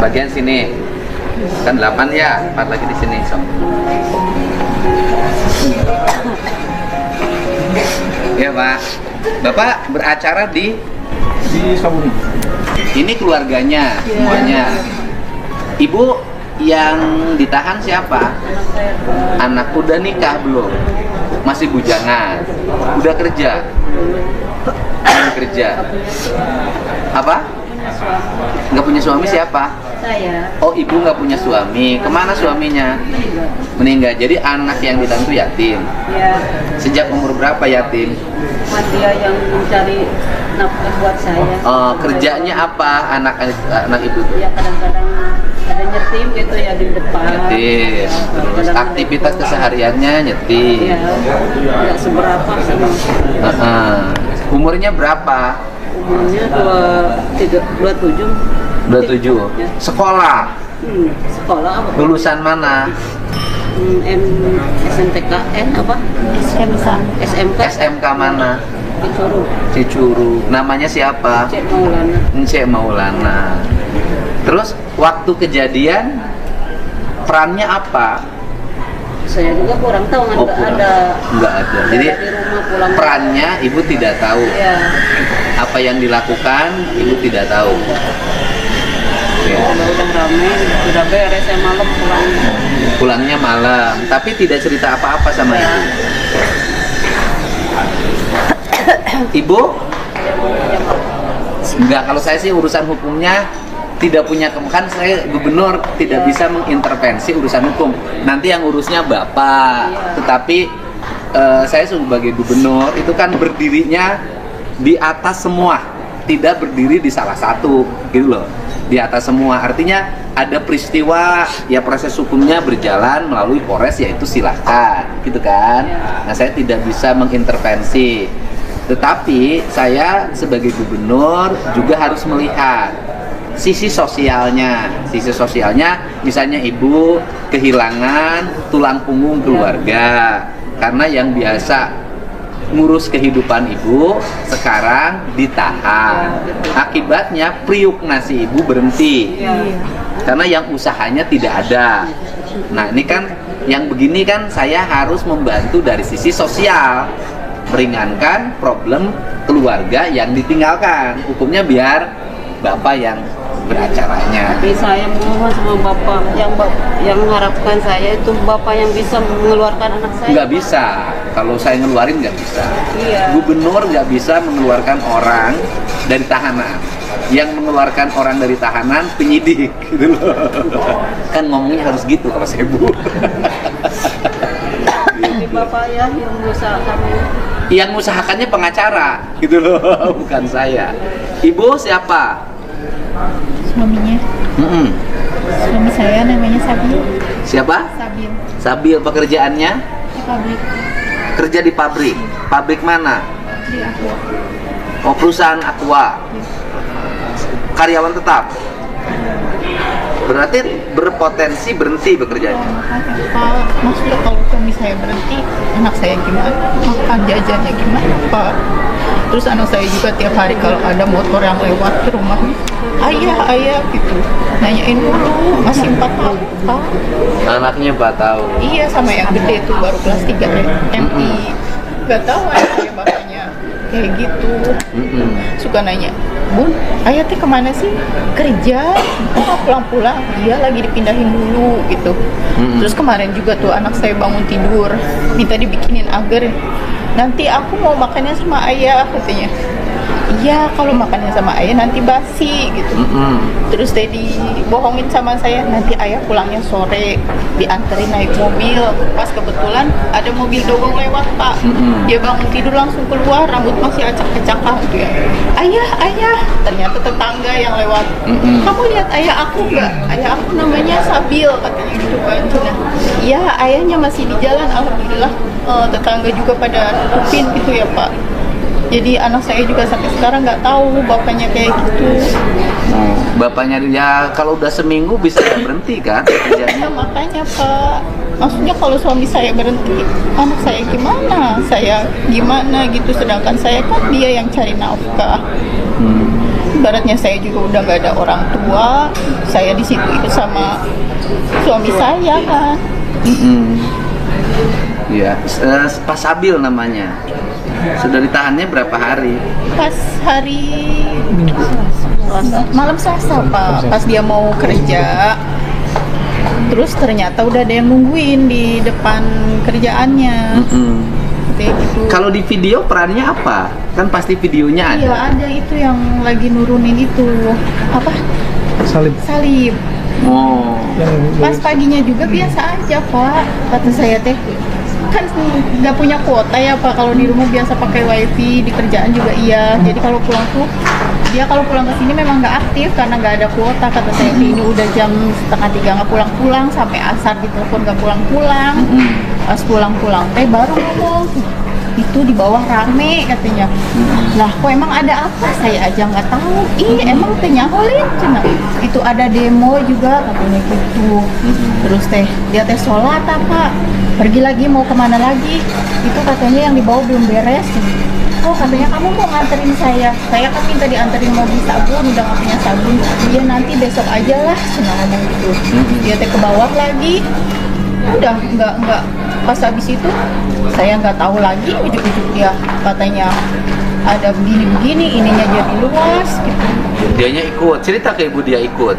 bagian sini. Kan 8 ya, 4 lagi di sini. So. Ya Pak, Bapak beracara di Sabuni. ini keluarganya semuanya. Ibu yang ditahan siapa? Anak udah nikah belum? Masih bujangan? Udah kerja? Belum kerja? Apa? Nggak punya suami siapa? Saya. Oh, ibu nggak punya suami. Kemana suaminya? Meninggal. Jadi anak yang ditantu yatim. Ya, Sejak umur berapa yatim? dia yang mencari nafkah buat saya. Kerjanya apa anak ibu itu? Ya kadang-kadang ada nyetim gitu ya di depan. Nyetim. Terus aktivitas kesehariannya nyetim. Ya, nggak seberapa sama. Umurnya berapa? Umurnya 27. 27. Ya. Sekolah. Sekolah apa? Lulusan mana? SMTKN apa? SMK. SMK mana? Disuruh. Cicuru. Namanya siapa? Cek Maulana. Encik Maulana. Terus waktu kejadian perannya apa? Saya juga kurang tahu kan Nggak ada. Jadi di rumah pulang. perannya ibu tidak tahu. Ya. Apa yang dilakukan ibu tidak tahu. Ya. Kalau udah rame, udah beres saya malam pulang. Pulangnya malam, tapi tidak cerita apa-apa sama ibu. Ibu? Enggak, kalau saya sih urusan hukumnya tidak punya, kan saya gubernur tidak bisa mengintervensi urusan hukum. Nanti yang urusnya bapak. Tetapi saya sebagai gubernur itu kan berdirinya di atas semua, tidak berdiri di salah satu, gitu loh. Di atas semua, artinya ada peristiwa, ya proses hukumnya berjalan melalui Polres, yaitu silahkan, gitu kan. Nah, saya tidak bisa mengintervensi. Tetapi saya sebagai gubernur juga harus melihat sisi sosialnya. Sisi sosialnya misalnya ibu kehilangan tulang punggung keluarga karena yang biasa ngurus kehidupan ibu sekarang ditahan. Akibatnya priuk nasi ibu berhenti karena yang usahanya tidak ada. Nah, ini kan yang begini kan saya harus membantu dari sisi sosial, meringankan problem keluarga yang ditinggalkan. Hukumnya biar bapak yang beracaranya. Tapi saya mohon sama bapak yang mengharapkan saya itu bapak yang bisa mengeluarkan anak saya. Nggak bisa, kalau saya ngeluarin nggak bisa. Iya. Gubernur nggak bisa mengeluarkan orang dari tahanan. Yang mengeluarkan orang dari tahanan penyidik, gitu loh. Kan ngomongnya harus gitu kalau saya bu. Jadi bapak ya yang mengusahakan. Yang mengusahakannya pengacara, gitu loh, bukan saya. Ibu siapa? Suaminya. Suami saya namanya Sabil. Siapa? Sabil. Sabil. Pekerjaannya? Di pabrik. Kerja di pabrik. Pabrik mana? Di Aqua. Oh, perusahaan Aqua. Karyawan tetap. Berarti berpotensi berhenti bekerjanya. Pak, maksudnya kalau suami saya berhenti, anak saya gimana? Makan jajannya gimana, Pak? Terus anak saya juga tiap hari kalau ada motor yang lewat ke rumahnya, ayah gitu, nanyain dulu, masih 4 tahun, Pak. Anaknya 4 tahun. Iya, sama yang gede tuh baru kelas 3 MI. Gak tahu ayah bapaknya kayak gitu. Suka nanya, Bun, ayah teh kemana sih? Kerja, kok pulang-pulang? Iya, lagi dipindahin dulu gitu. Terus kemarin juga tuh anak saya bangun tidur, minta dibikinin agar nanti aku mau makannya sama ayah, katanya. Iya, kalau makannya sama ayah nanti basi gitu. Terus dia dibohongin sama saya, nanti ayah pulangnya sore, dianterin naik mobil. Pas kebetulan ada mobil dogong lewat, Pak. Dia bangun tidur langsung keluar, rambut masih acak-acakan gitu ya. Ayah, ternyata tetangga yang lewat. Kamu lihat ayah aku nggak? Ayah aku namanya Sabil, katanya gitu kan. Iya, ayahnya masih di jalan, alhamdulillah. Tetangga juga pada nutupin gitu ya, Pak. Jadi anak saya juga sampai sekarang nggak tahu bapaknya kayak gitu. Bapaknya ya kalau udah seminggu bisa berhenti kan kerjanya. Ya, makanya Pak, maksudnya kalau suami saya berhenti, anak saya gimana? Saya gimana gitu, sedangkan saya kan dia yang cari nafkah. ibaratnya saya juga udah gak ada orang tua, saya di situ itu sama suami saya kan. Iya, Pak Sabil namanya. Sudah ditahannya berapa hari? Pas hari malam Selasa Pak, pas dia mau kerja, terus ternyata udah ada yang nungguin di depan kerjaannya. Kayak gitu. Kalau di video perannya apa? Kan pasti videonya ada. Iya ada itu yang lagi nurunin itu apa? Salib. Oh. Pas paginya juga biasa aja Pak, kata saya teh kan nggak punya kuota ya Pak, kalau di rumah biasa pakai wifi, di kerjaan juga iya, jadi kalau pulang tuh dia kalau pulang ke sini memang nggak aktif karena nggak ada kuota, kata saya. Ini udah jam 2:30 nggak pulang-pulang, sampai asar ditelepon nggak pulang-pulang. Pas pulang-pulang teh baru ngomong itu di bawah rame katanya. Lah kok emang ada apa, saya aja nggak tahu. Emang teh nyaholin cina itu ada demo juga katanya gitu. Terus teh dia teh sholat apa, pergi lagi mau kemana lagi, itu katanya yang dibawa belum beres. Oh katanya kamu mau nganterin saya kan minta dianterin mau beli sabun, udah nggak punya sabun. Iya nanti besok aja lah, cina ngomong gitu. Dia teh ke bawah lagi, udah nggak pas habis itu saya nggak tahu lagi, ujuk-ujuk dia katanya ada begini-begini, ininya jadi luas gitu. Dianya ikut, cerita ke ibu dia ikut.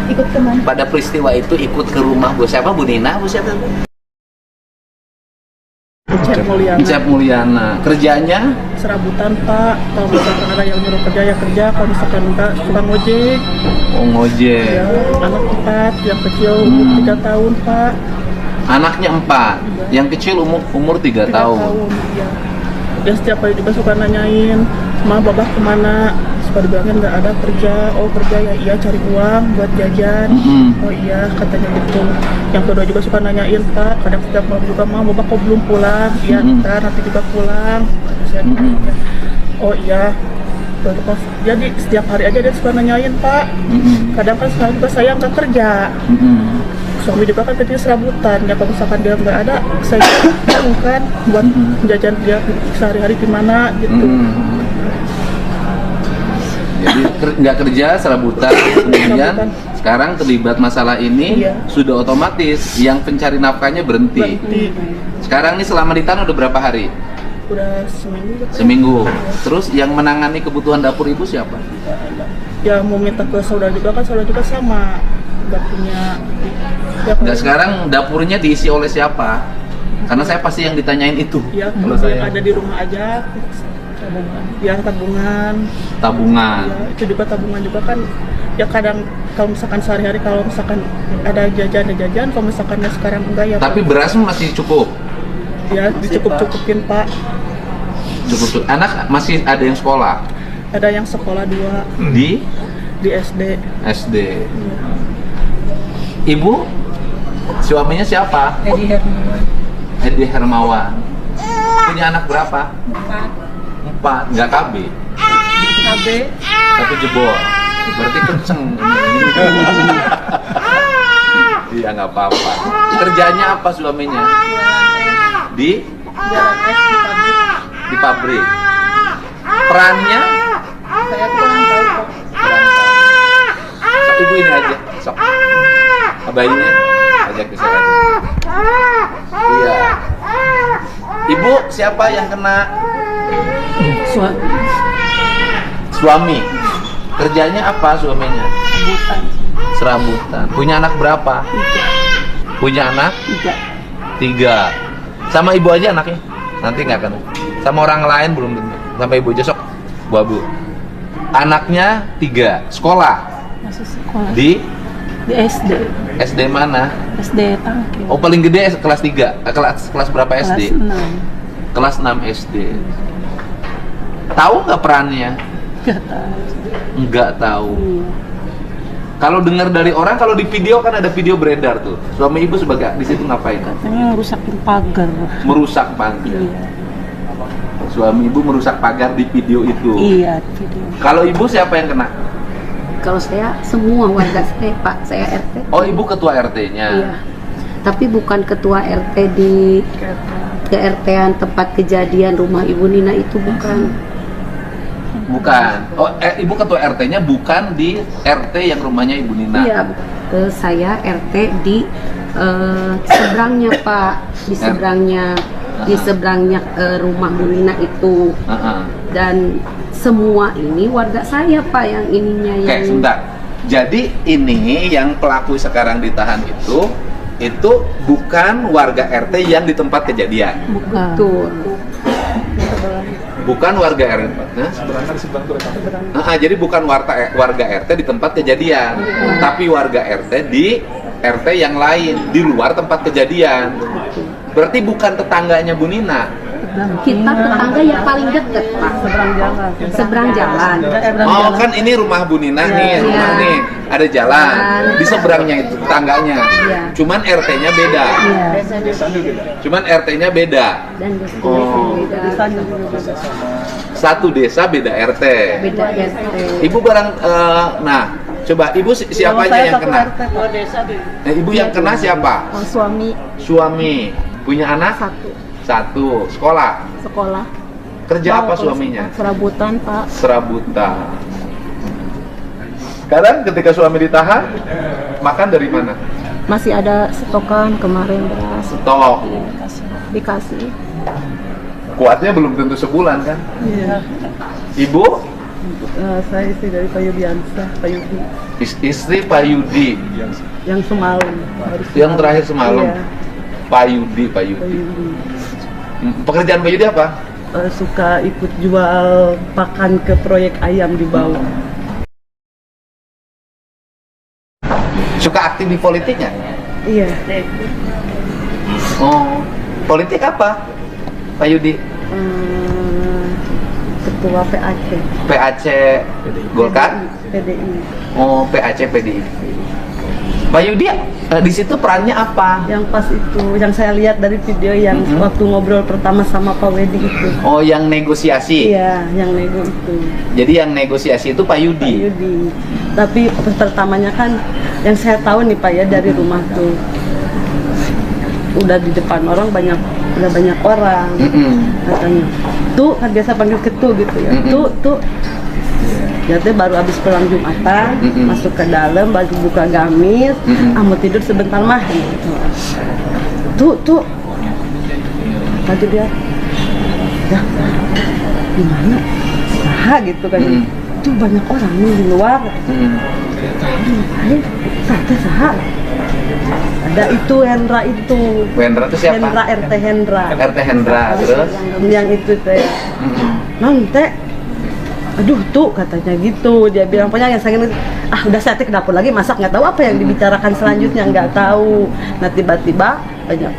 Ikut kemana? Pada peristiwa itu ikut ke rumah Bu siapa? Bu Nina? Bu siapa? Cep Mulyana. Kerjanya? Serabutan Pak, kalau misalkan ada yang nyuruh kerja ya kerja, kalau misalkan enggak suka ngojek. Oh ngojek. Ya, anak 4, yang kecil umur 3 tahun Pak. Anaknya 4, yang kecil umur 3 tahun. Ya. Dia setiap hari juga suka nanyain, "Ma, Babah kemana?" Suka dibilangin nggak ada kerja. Oh kerja ya, iya cari uang buat jajan. Oh iya katanya gitu. Yang kedua juga suka nanyain Pak, kadang setiap malam juga, "Ma, Babah kok belum pulang?" Iya ntar nanti juga pulang. Saya oh iya. Jadi setiap hari aja dia suka nanyain Pak. Kadang kan sekarang juga saya nggak kerja. Suami juga kan kerjanya serabutan, ya kalau misalkan dia nggak ada, saya tahu kan buat jajan dia sehari-hari gimana gitu. Jadi nggak kerja, serabutan, kemudian sekarang terlibat masalah ini, sudah otomatis yang pencari nafkahnya berhenti. Sekarang ini selama ditahan udah berapa hari? Udah seminggu. Seminggu. Terus yang menangani kebutuhan dapur ibu siapa? Ya mau minta ke saudara juga kan, saudara juga sama nggak punya. Ya, Nggak, sekarang dapurnya diisi oleh siapa? Karena saya pasti yang ditanyain itu. Ya, kalau yang saya ada di rumah aja. Ya tabungan. Tabungan. Ya, itu juga tabungan juga kan. Ya kadang kalau misalkan sehari-hari kalau misalkan ada jajan, kalau misalkan sekarang enggak ya. Tapi beras masih cukup. Ya dicukup-cukupin Pak. Cukup. Anak masih ada yang sekolah. Ada yang sekolah 2 Di SD. SD. Ibu, suaminya siapa? Edi Hermawan. Punya anak berapa? 4. Nggak KB. Tapi jebol. Berarti kenceng. Iya nggak apa-apa. Kerjanya apa suaminya? Di pabrik. Perannya? Saya kurang tahu kok. Sok, ibu ini aja. Sok. Bayinya ajak ke sana. Iya. Ibu siapa yang kena? Suami. Kerjanya apa suaminya? Serabutan. Punya anak berapa? 3. Punya anak? 3. Sama ibu aja anaknya? Nanti nggak akan. Sama orang lain belum tentu. Sama ibu aja sok. Bu. Anaknya 3. Sekolah? Masih sekolah Di SD. SD mana? SD Tangkil. Oh paling gede kelas 3. Kelas berapa SD? Kelas 6. Kelas 6 SD. Tahu nggak perannya? Gak tahu. Nggak tahu. Iya. Kalau dengar dari orang, kalau di video kan ada video beredar tuh. Suami ibu sebagai di situ ngapain? Katanya ngerusakin pagar. Merusak pagar. Iya. Suami ibu merusak pagar di video itu. Iya, video. Kalau ibu siapa yang kena? Kalau saya semua warga saya, Pak, saya RT. Oh ibu ketua RT-nya. Iya. Tapi bukan ketua RT di ke RT-an tempat kejadian rumah Ibu Nina itu bukan. Bukan. Oh, ibu ketua RT-nya bukan di RT yang rumahnya Ibu Nina. Iya, saya RT di seberangnya Pak, di seberangnya rumah Bu Nina itu. Dan semua ini warga saya Pak yang ininya Oke, yang. sebentar. Jadi ini yang pelaku sekarang ditahan itu bukan warga RT yang di tempat kejadian. Betul. Bukan warga RT. Jadi bukan warga RT di tempat kejadian, tapi warga RT di RT yang lain di luar tempat kejadian. Berarti bukan tetangganya Bu Nina. Kita tetangga yang paling dekat Pak. Seberang jalan. Oh kan ini rumah Bu Nina nih, rumah nih ada jalan di seberangnya itu tetangganya. Cuman RT-nya beda. Cuman RT-nya beda. Dan Satu desa beda RT. beda RT. Ibu barang, nah coba ibu siapa aja yang kena? Ibu yang kena siapa? Suami Suami. Punya anak? Satu. Sekolah? sekolah. Kerja apa suaminya? Serabutan Pak. Serabutan. Sekarang ketika suami ditahan, makan dari mana? Masih ada stokan kemarin beras Stok. dikasih. Kuatnya belum tentu sebulan kan? Iya. Ibu? Saya istri dari Pak Yudiansa, Pak Yudi. Istri Pak Yudi. Yang semalam. Yang terakhir semalam. Iya. Pak Yudi. Pekerjaan Pak Yudi apa? Suka ikut jual pakan ke proyek ayam di bawah. Suka aktif di politiknya? Iya. Oh, politik apa? Pak Yudi? Ketua PAC. PAC Golkar? PDI. Oh, PAC PDI. Pak Yudi di situ perannya apa? Yang pas itu, yang saya lihat dari video yang waktu ngobrol pertama sama Pak Wedi itu. Oh, yang negosiasi. Iya, yang nego itu. Jadi yang negosiasi itu Pak Pak Yudi. Yudi. Tapi pertamanya kan yang saya tahu nih Pak ya dari rumah tuh udah di depan orang udah banyak orang katanya. Tuh kan biasa panggil ketu gitu ya. Tuh. Jadi baru habis pulang Jumatan, masuk ke dalam, baju buka gamis, mau tidur sebentar mah gitu. Tuh. Tadi dia, ya gimana? Saha gitu kan. Tuh banyak orang nih di luar. Ayo, saha. Ada itu Hendra itu. Hendra itu siapa? Hendra RT Hendra. RT Hendra terus? Yang itu teh. Nanti aduh tuh katanya gitu, dia bilang pokoknya yang saya udah saya ke dapur lagi masak, nggak tahu apa yang dibicarakan selanjutnya, nggak tahu. Nah tiba-tiba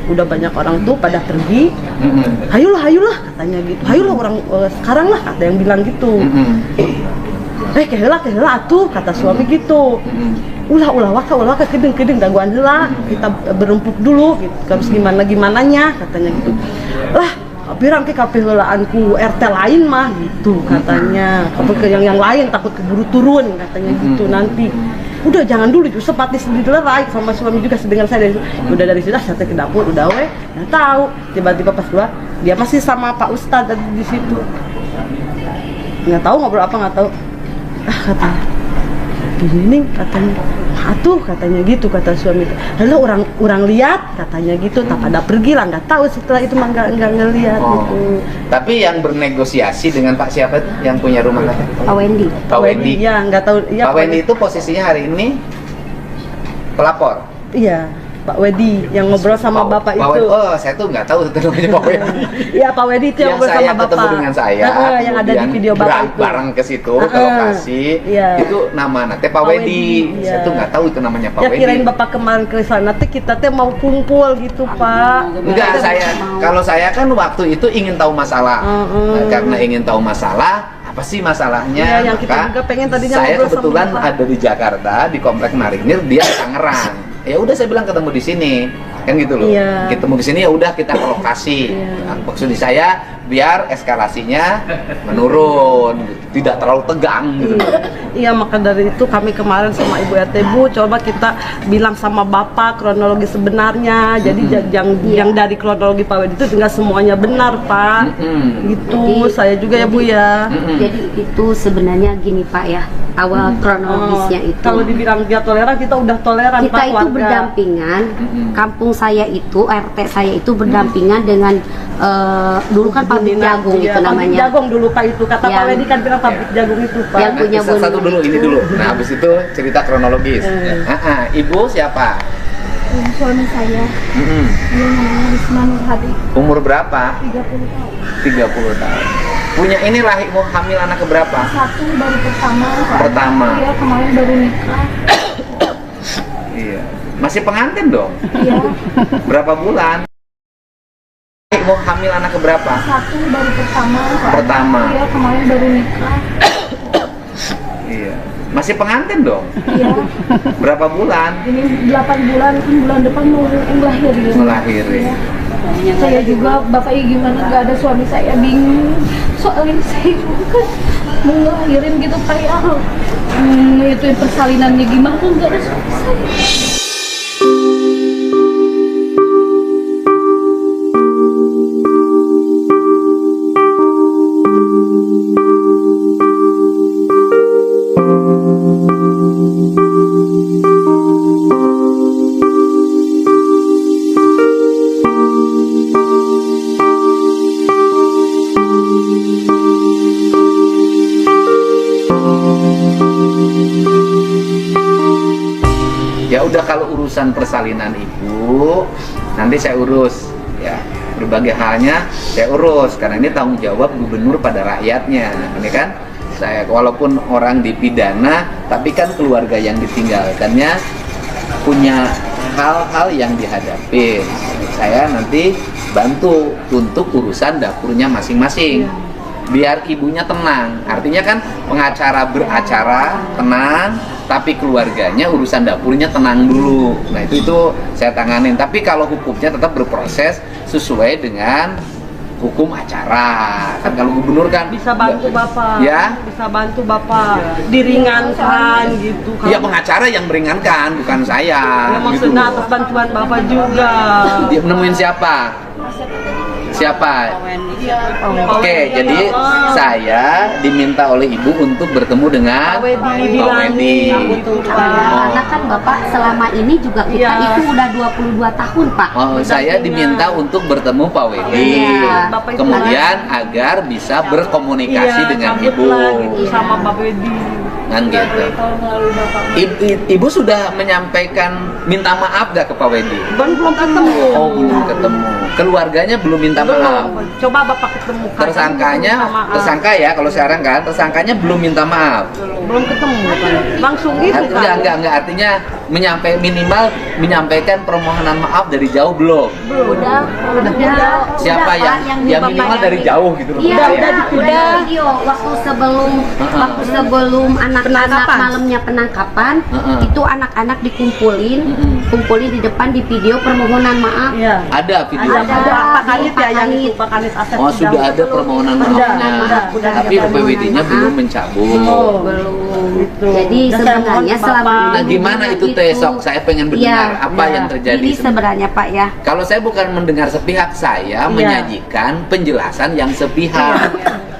udah banyak orang tuh pada pergi, hayulah katanya gitu, hayulah orang sekarang lah kata yang bilang gitu. Kehela atuh kata suami gitu. Ulah waka kedeng daguan heula, kita berempuk dulu gitu, harus gimananya katanya gitu. Lah pirang ke kabeh heulaanku RT lain mah gitu katanya. Ke yang lain takut keburu turun katanya gitu nanti. Udah jangan dulu justru sepati sendiri lerai sama suami juga sedengar saya udah dari situ saya ke dapur udah nggak tahu tiba-tiba pas keluar dia masih sama Pak Ustadz di situ. Nggak tahu ngobrol apa nggak tahu. Katanya gini katanya atuh katanya gitu kata suami. Lalu orang lihat katanya gitu tak pada pergi lah nggak tahu setelah itu mah nggak ngelihat gitu. Tapi yang bernegosiasi dengan Pak siapa yang punya rumah kata? Pak Wendy. Pak Wendy. Iya nggak tahu. Ya, Pak Wendy itu posisinya hari ini pelapor. Iya. Pak Wedi yang ngobrol sama Bapak itu. Oh, saya tuh nggak tahu itu namanya Pak Wedi. Iya, Pak Wedi itu yang ngobrol sama Bapak. Ketemu dengan saya. Yang ada di video Bapak itu. Bareng ke situ ke lokasi. Itu nama nanti Pak Wedi. Saya tuh nggak tahu itu namanya Pak Wedi. Ya kirain Bapak kemarin ke sana nanti kita mau kumpul gitu, Pak. Enggak, kalau saya kan waktu itu ingin tahu masalah. Karena ingin tahu masalah, apa sih masalahnya? Yang kita juga pengen tadinya saya ngobrol kebetulan sama Bapak. ada di Jakarta di Komplek Marinir, dia di Tangerang. ya udah saya bilang ketemu di sini, kan gitu loh. Iya. Ketemu di sini ya udah kita ke lokasi. Nah, maksud saya biar eskalasinya menurun, tidak terlalu tegang gitu. Iya, maka dari itu kami kemarin sama Ibu RT, Bu, coba kita bilang sama Bapak kronologi sebenarnya. Jadi yang dari kronologi Pak Wedi itu enggak semuanya benar, Pak. Gitu. Jadi- Saya juga ya, Bu ya. Jadi itu sebenarnya gini Pak ya, awal kronologisnya itu. Kalau dibilang dia toleran, kita udah toleran, Kita Pak, itu keluarga. berdampingan, kampung saya itu, RT saya itu berdampingan dengan dulu kan pabrik jagung Iya, itu pabrik namanya. jagung dulu Pak itu. Kata Pak Yang- Wedi kan bilang pabrik jagung itu, Pak. Yang punya Nah, satu bonus. dulu ini dulu. Nah, habis itu cerita kronologis. Ibu siapa? Suami saya, Mm-mm. dia namanya Risma Nur Hadi, Umur berapa? 30 tahun. 30 tahun. Punya ini lahir mau hamil anak keberapa? Satu baru pertama, Pertama. dia kemarin baru nikah. Iya. Masih pengantin dong? Iya, Berapa bulan? Mau hamil anak keberapa? satu baru pertama, Pertama. dia kemarin baru nikah. Iya. Masih pengantin dong? Iya, Berapa bulan? ini 8 bulan, kan bulan depan mau ngelahirin. Melahiri. Iya. Saya juga, bapaknya gimana, gak ada suami saya, bingung. Soalnya saya juga kan mau ngelahirin gitu kayak itu persalinannya gimana, gak ada suami saya. Ya udah, kalau urusan persalinan ibu nanti saya urus ya, berbagai halnya saya urus karena ini tanggung jawab gubernur pada rakyatnya. Ini kan saya walaupun orang dipidana tapi kan keluarga yang ditinggalkannya punya hal-hal yang dihadapi. Saya nanti bantu untuk urusan dapurnya masing-masing. Biar ibunya tenang. Artinya kan pengacara beracara tenang, tapi keluarganya urusan dapurnya tenang dulu. Nah itu saya tanganin. Tapi kalau hukumnya tetap berproses sesuai dengan hukum acara. Kan kalau gubernur kan Bisa bantu Bapak. Ya. Bisa bantu Bapak. Diringankan gitu. Iya, pengacara yang meringankan, bukan saya. Ya, maksudnya gitu. atas bantuan Bapak juga. Dia menemuin siapa? Siapa? Oke, jadi saya diminta oleh ibu untuk bertemu dengan Pak Wedi Pak bilang Wedi. gitu, Oh. Pak. Karena kan Bapak selama ini juga kita Iya. itu udah 22 tahun Pak. Oh, saya diminta untuk bertemu Pak Wedi. Iya. Bapak itu Kemudian agar bisa berkomunikasi dengan ibu. sambutlah gitu sama Pak Wedi. Kan gitu. Ibu sudah menyampaikan minta maaf gak ke Pak Wedi? Belum ketemu. Oh, belum ketemu. Keluarganya belum minta maaf. Coba Bapak ketemu. Tersangkanya, Minta maaf. tersangka ya kalau sekarang kan, tersangkanya belum minta maaf. belum ketemu kan. Langsung gitu kan. Enggak, artinya minimal menyampaikan permohonan maaf dari jauh belum? Udah. Siapa Pak, yang di minimal Bapak dari yang- jauh gitu loh. Iya, maksudnya. udah video waktu sebelum anak-anak Penangkapan. malamnya penangkapan, Heeh. itu anak-anak dikumpulin, kumpulin di depan di video permohonan maaf. Iya. Ada video. Ada Pak Kanit ya yang itu Pak Kanit Asep. Oh, sudah ada permohonan maafnya. udah. Tapi PWD-nya belum mencabut. Belum. Gitu. Jadi Dan saya sebenarnya mohon selama Bapak- Nah, gimana itu Teh? Sok, saya pengen mendengar apa yang terjadi Jadi sebenarnya Pak ya, Kalau saya bukan mendengar sepihak, saya menyajikan penjelasan yang sepihak.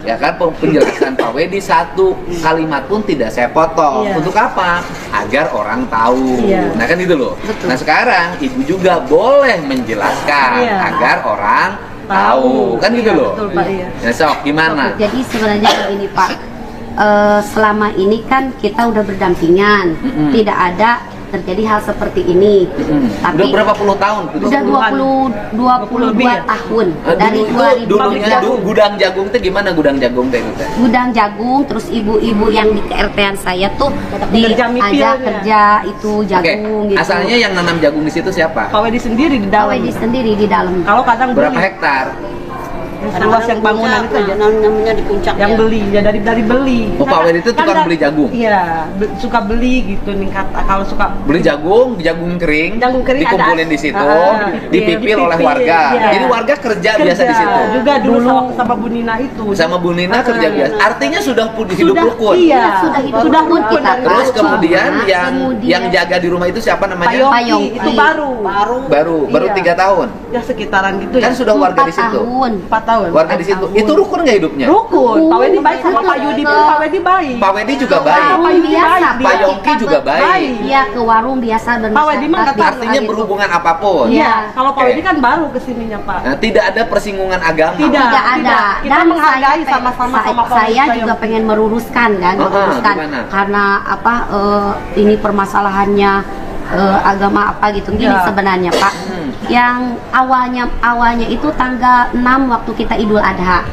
Ya kan, penjelasan Pak Wedi satu kalimat pun tidak saya potong. Iya. Untuk apa? Agar orang tahu. Iya. Nah kan itu loh. Betul. Nah sekarang ibu juga boleh menjelaskan Iya. agar orang tahu. Kan gitu Iya, loh. betul, Pak, iya. Nah sok, gimana? jadi sebenarnya begini Pak, selama ini kan kita udah berdampingan, Mm-mm. tidak ada terjadi hal seperti ini. Tapi Udah berapa puluh tahun? udah 22 lebih ya? tahun Eh, dari dulu itu 2000 dulunya gudang jagung teh gimana, gudang jagung teh itu teh? gudang jagung, terus ibu-ibu yang di KRT-an saya tuh Kerja mipil diajak ya? kerja itu Oke, jagung gitu. asalnya yang nanam jagung di situ siapa? Pak Wedi sendiri di Pak dalam. Wedi sendiri di dalam. Kalau kadang Berapa beli. hektar? luas yang bangunan itu aja. namanya di puncak Yang beli, ya dari beli. Oh, Pak Wedi itu tukang beli jagung? Iya, suka beli gitu nih kalau suka Beli jagung kering, Jagung kering dikumpulin ada. di situ, Iya, dipipil oleh dipipil, warga. iya. Jadi warga kerja biasa di situ. Juga dulu sama Bu Nina itu. Sama Bu Nina kerja biasa. Artinya sudah hidup Sudah, rukun. Iya, sudah rukun kita. dari Terus awal. kemudian yang kemudian- jaga di rumah itu siapa Pak namanya? Pak Yongki, Yongki. itu baru. Baru Iya. 3 tahun. Ya sekitaran gitu Kan ya. sudah warga di 4 situ. tahun. 4 tahun. Warga di situ. Itu rukun nggak hidupnya? Rukun. Pak Wedi baik sama Pak Yudi pun Pak Wedi baik. Pak Wedi juga baik. Pak Yudi Biasa, baik. Pak Yongki juga baik. Iya, ke warung biasa dan Pak Wedi mah nggak tahu. Artinya berhubungan apapun. Iya, kalau Pak Oke. Wedi kan baru kesininya Pak. Nah, tidak ada persinggungan agama. Tidak. Tidak ada. Kita menghargai saya- sama-sama saya- sama Pak saya Wedi. juga pengen meluruskan kan, meluruskan gimana? karena apa ini permasalahannya agama apa gitu. Gini Ya. sebenarnya Pak, yang awalnya itu tanggal 6 waktu kita Idul Adha.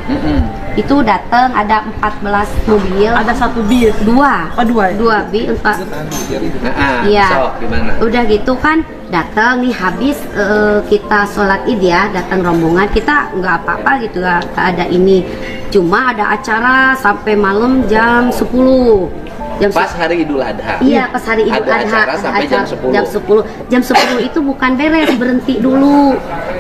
Itu datang ada 14 mobil, Ada 1 bis. dua Oh, dua ya? 2 bis, empat. Nah, Iya. so, gimana? Udah gitu kan datang nih habis kita sholat id ya, datang rombongan, kita nggak apa-apa gitu, nggak ada ini, cuma ada acara sampai malam jam 10 Pas hari Idul Adha. Iya, pas hari Idul Ada Adha acara sampai jam 10. Jam 10 itu bukan beres, berhenti dulu.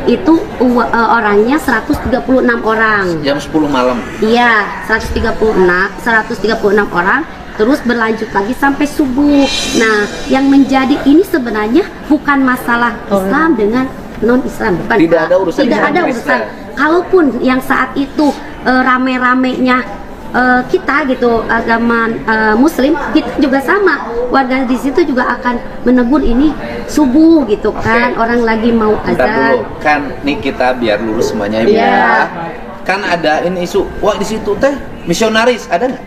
Itu orangnya 136 orang. Jam 10 malam. Iya, 136 orang. Terus berlanjut lagi sampai subuh. Nah, yang menjadi ini sebenarnya bukan masalah Islam dengan non-Islam, bukan. Tidak Pak. ada urusan Tidak Islam ada dan urusan. Kristen. Kalaupun yang saat itu rame-ramenya kita gitu agama Muslim, kita juga sama, warga di situ juga akan menegur ini subuh gitu kan, Oke. orang lagi mau Bentar dulu, azan. kan nih kita biar lurus semuanya Ibu Iya. ya. Kan ada ini isu, wah di situ teh misionaris, ada nggak?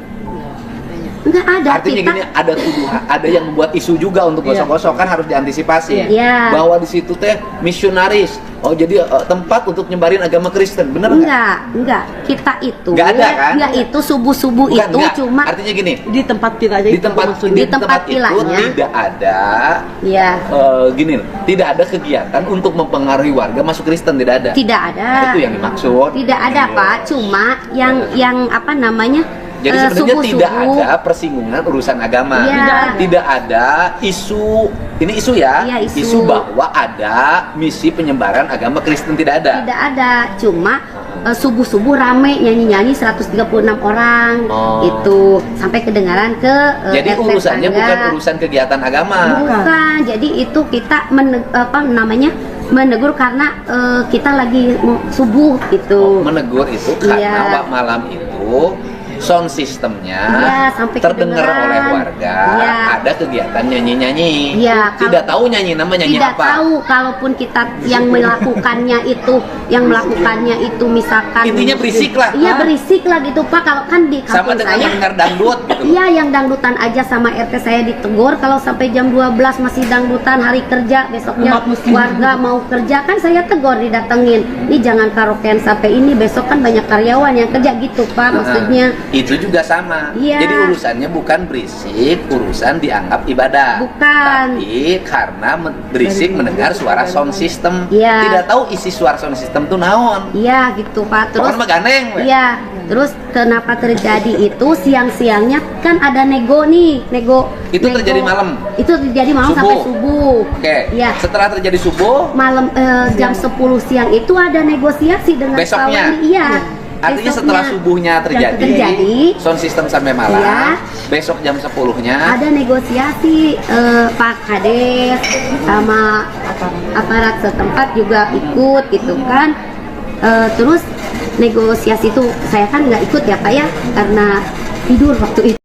Enggak ada. Artinya kita gini, ada tuduhan, ada yang membuat isu juga untuk gosok-gosok, kan harus diantisipasi. Iya. Bahwa di situ teh misionaris. Oh jadi tempat untuk nyebarin agama Kristen, bener nggak? enggak, kita itu Nggak ada, kan? ya itu subuh-subuh Bukan, itu nggak. cuma Artinya gini, Di tempat pilanya di tempat Di tempat itu vilanya. tidak ada ya gini, tidak ada kegiatan untuk mempengaruhi warga masuk Kristen, tidak ada. tidak ada. Itu yang dimaksud. Tidak ada Pak, cuma yang apa namanya? Jadi sebenarnya tidak subuh-subuh. ada persinggungan urusan agama. Iya. Tidak ada isu, ini isu ya, Iya, isu. bahwa ada misi penyebaran agama Kristen, tidak ada. Tidak ada, cuma subuh-subuh rame nyanyi-nyanyi 136 orang Oh. itu sampai kedengaran ke Jadi RT urusannya tetangga. bukan urusan kegiatan agama. Bukan, jadi itu kita menegur karena kita lagi mau subuh gitu. Menegur itu karena Iya. malam itu sound sistemnya Iya, sampai terdengar kedengeran. oleh warga, Iya. ada kegiatan nyanyi-nyanyi. Iya, Tidak tahu nyanyi nyanyi Tidak apa. tahu, kalaupun kita yang melakukannya itu misalkan Intinya berisik lah. Iya, berisik lah gitu Pak. Kalau kan di Sama kampung dengan saya mendengar dangdut gitu. iya, yang dangdutan aja sama RT saya ditegur. Kalau sampai jam 12 masih dangdutan hari kerja, besoknya Umat muslim. warga mau kerja kan saya tegur, didatengin. Ini jangan karaokean sampai ini, besok kan banyak karyawan yang kerja gitu Pak, maksudnya. Itu juga sama. Iya. Jadi urusannya bukan berisik, urusan dianggap ibadah. Bukan. Tapi karena berisik mendengar suara sound system. Iya. Tidak tahu isi suara sound system itu naon. Iya gitu Pak. Terus Pokoknya mah ganeng, we. iya, terus kenapa terjadi itu siang-siangnya kan ada nego. Itu terjadi malam? Itu terjadi malam Subuh? sampai subuh. Oke. Iya. Setelah terjadi subuh, Malam jam 10 siang itu ada negosiasi dengan Besoknya? Pak Wali. Iya. artinya Besoknya. setelah subuhnya terjadi, sound system sampai malam, Iya. besok jam 10-nya Ada negosiasi Pak Kades sama aparat setempat juga ikut gitu kan. Terus negosiasi itu saya kan nggak ikut ya Pak ya, karena tidur waktu itu.